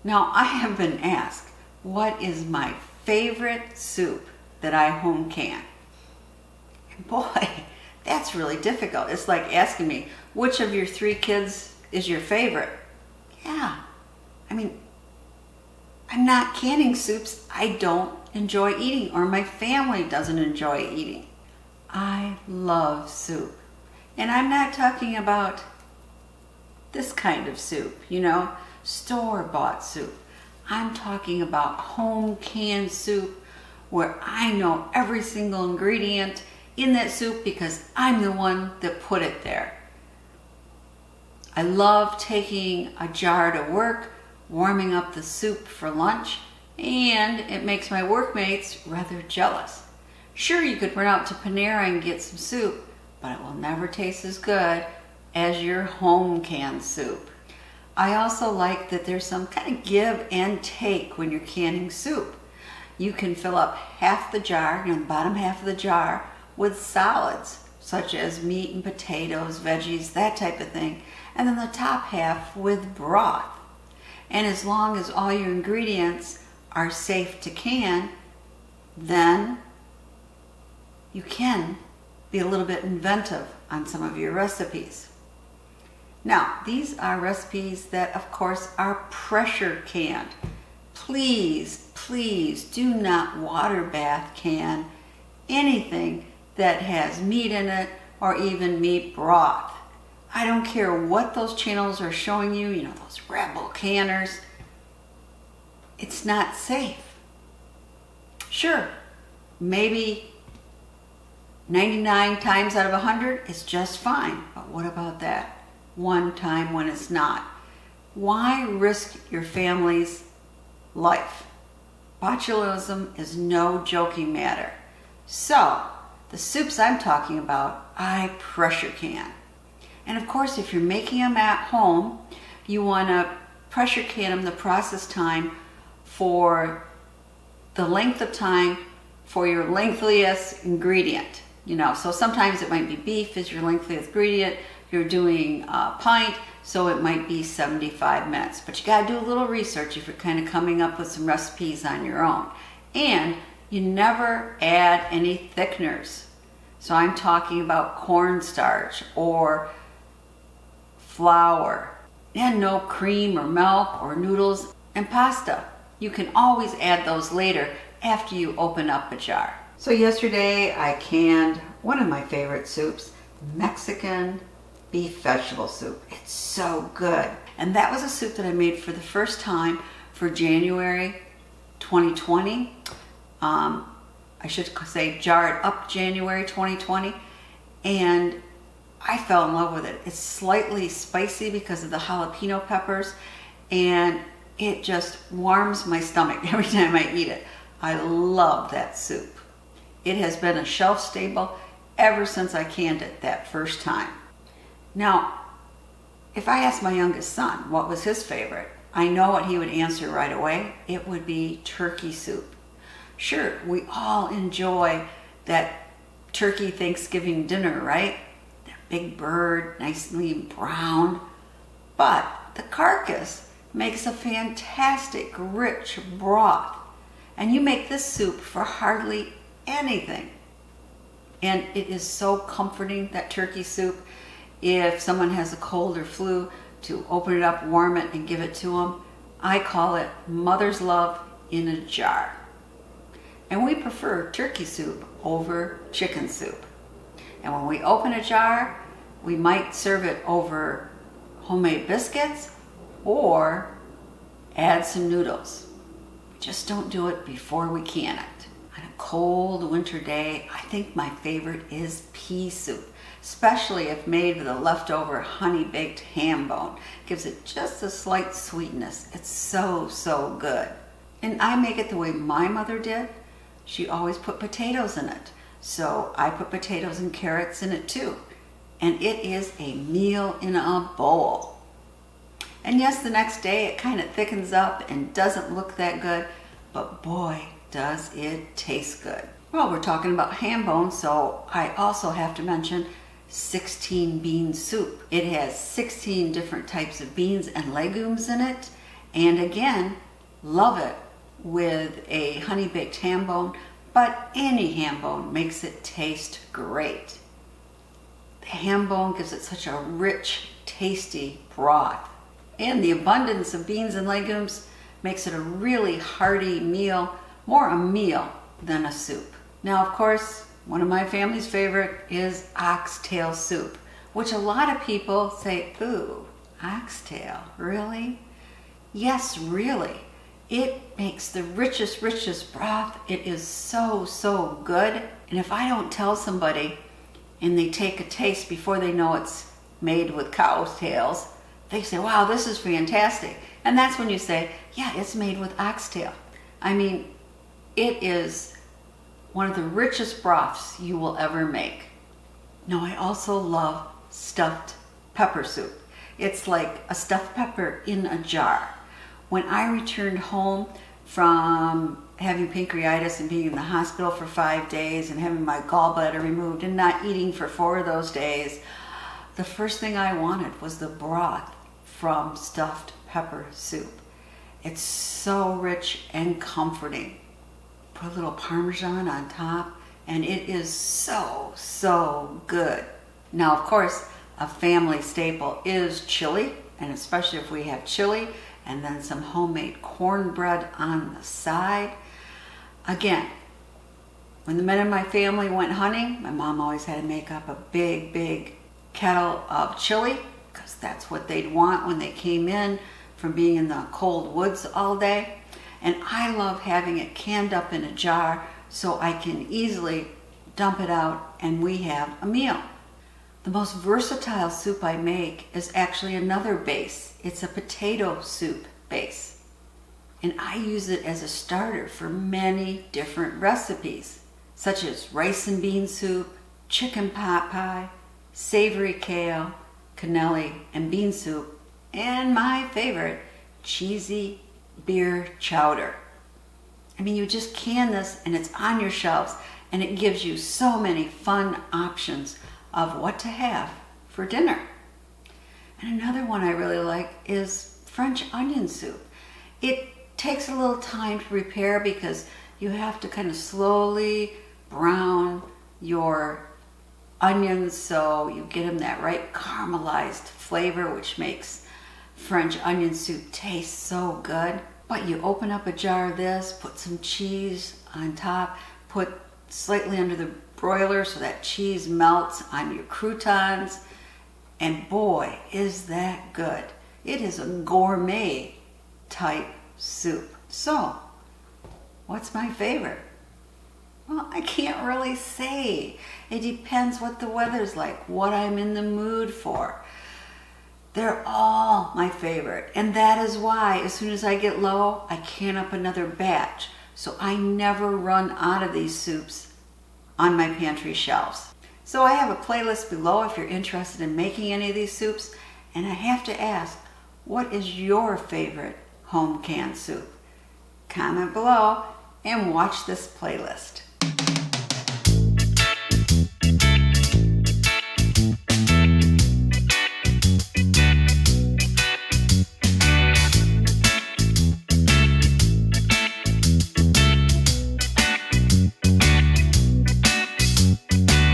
Now, I have been asked, what is my favorite soup that I home can? And boy, that's really difficult. It's like asking me, which of your 3 kids is your favorite? Yeah, I mean, I'm not canning soups I don't enjoy eating or my family doesn't enjoy eating. I love soup. And I'm not talking about this kind of soup, store-bought soup. I'm talking about home canned soup where I know every single ingredient in that soup because I'm the one that put it there. I love taking a jar to work, warming up the soup for lunch, and it makes my workmates rather jealous. Sure, you could run out to Panera and get some soup, but it will never taste as good as your home canned soup. I also like that there's some kind of give and take when you're canning soup. You can fill up half the jar, the bottom half of the jar, with solids, such as meat and potatoes, veggies, that type of thing, and then the top half with broth. And as long as all your ingredients are safe to can, then you can be a little bit inventive on some of your recipes. Now, these are recipes that, of course, are pressure canned. Please, please do not water bath can anything that has meat in it or even meat broth. I don't care what those channels are showing you, those rebel canners. It's not safe. Sure, maybe 99 times out of 100 is just fine, but what about that one time when it's not? Why risk your family's life? Botulism is no joking matter. So, the soups I'm talking about, I pressure can. And of course, if you're making them at home, you want to pressure can them the process time for the length of time for your lengthiest ingredient. So sometimes it might be beef is your lengthiest ingredient. You're doing a pint, so it might be 75 minutes. But you got to do a little research if you're kind of coming up with some recipes on your own. And you never add any thickeners. So I'm talking about cornstarch or flour, and no cream or milk or noodles and pasta. You can always add those later after you open up a jar. So yesterday I canned one of my favorite soups, Mexican beef vegetable soup. It's so good. And that was a soup that I made for the first time for January 2020. I should say jarred up January 2020. And I fell in love with it. It's slightly spicy because of the jalapeno peppers, and it just warms my stomach every time I eat it. I love that soup. It has been a shelf staple ever since I canned it that first time. Now, if I asked my youngest son what was his favorite, I know what he would answer right away. It would be turkey soup. Sure, we all enjoy that turkey Thanksgiving dinner, right? That big bird, nicely browned. But the carcass makes a fantastic, rich broth. And you make this soup for hardly anything. And it is so comforting, that turkey soup. If someone has a cold or flu, to open it up, warm it, and give it to them. I call it mother's love in a jar. And we prefer turkey soup over chicken soup. And when we open a jar, we might serve it over homemade biscuits or add some noodles. Just don't do it before we can it. On a cold winter day, I think my favorite is pea soup, especially if made with a leftover honey-baked ham bone. Gives it just a slight sweetness. It's so, so good. And I make it the way my mother did. She always put potatoes in it. So I put potatoes and carrots in it too. And it is a meal in a bowl. And yes, the next day it kind of thickens up and doesn't look that good, but boy, does it taste good. Well, we're talking about ham bones, so I also have to mention 16 bean soup. It has 16 different types of beans and legumes in it, And again, love it with a honey baked ham bone, but any ham bone makes it taste great. The ham bone gives it such a rich, tasty broth. And the abundance of beans and legumes makes it a really hearty meal, more a meal than a soup. Now, of course, one of my family's favorite is oxtail soup, which a lot of people say, ooh, oxtail, really? Yes, really. It makes the richest broth. It is so good. And if I don't tell somebody and they take a taste before they know it's made with cow's tails, they say, wow, this is fantastic. And that's when you say, yeah, it's made with oxtail. I mean, it is one of the richest broths you will ever make. Now, I also love stuffed pepper soup. It's like a stuffed pepper in a jar. When I returned home from having pancreatitis and being in the hospital for 5 days and having my gallbladder removed and not eating for 4 of those days, the first thing I wanted was the broth from stuffed pepper soup. It's so rich and comforting. Put a little Parmesan on top and it is so good. Now, of course, a family staple is chili, and especially if we have chili and then some homemade cornbread on the side. Again, when the men in my family went hunting, my mom always had to make up a big kettle of chili because that's what they'd want when they came in from being in the cold woods all day. And I love having it canned up in a jar so I can easily dump it out and we have a meal. The most versatile soup I make is actually another base. It's a potato soup base. And I use it as a starter for many different recipes, such as rice and bean soup, chicken pot pie, savory kale, cannelli and bean soup, and my favorite, cheesy beer chowder. I mean, you just can this and it's on your shelves and it gives you so many fun options of what to have for dinner. And another one I really like is French onion soup. It takes a little time to prepare because you have to kind of slowly brown your onions so you get them that right caramelized flavor, which makes French onion soup taste so good. But you open up a jar of this, put some cheese on top, put slightly under the broiler so that cheese melts on your croutons, and boy, is that good. It is a gourmet type soup. So, what's my favorite? Well, I can't really say. It depends what the weather's like, what I'm in the mood for. They're all my favorite, and that is why as soon as I get low, I can up another batch. So I never run out of these soups on my pantry shelves. So I have a playlist below if you're interested in making any of these soups. And I have to ask, what is your favorite home canned soup? Comment below and watch this playlist.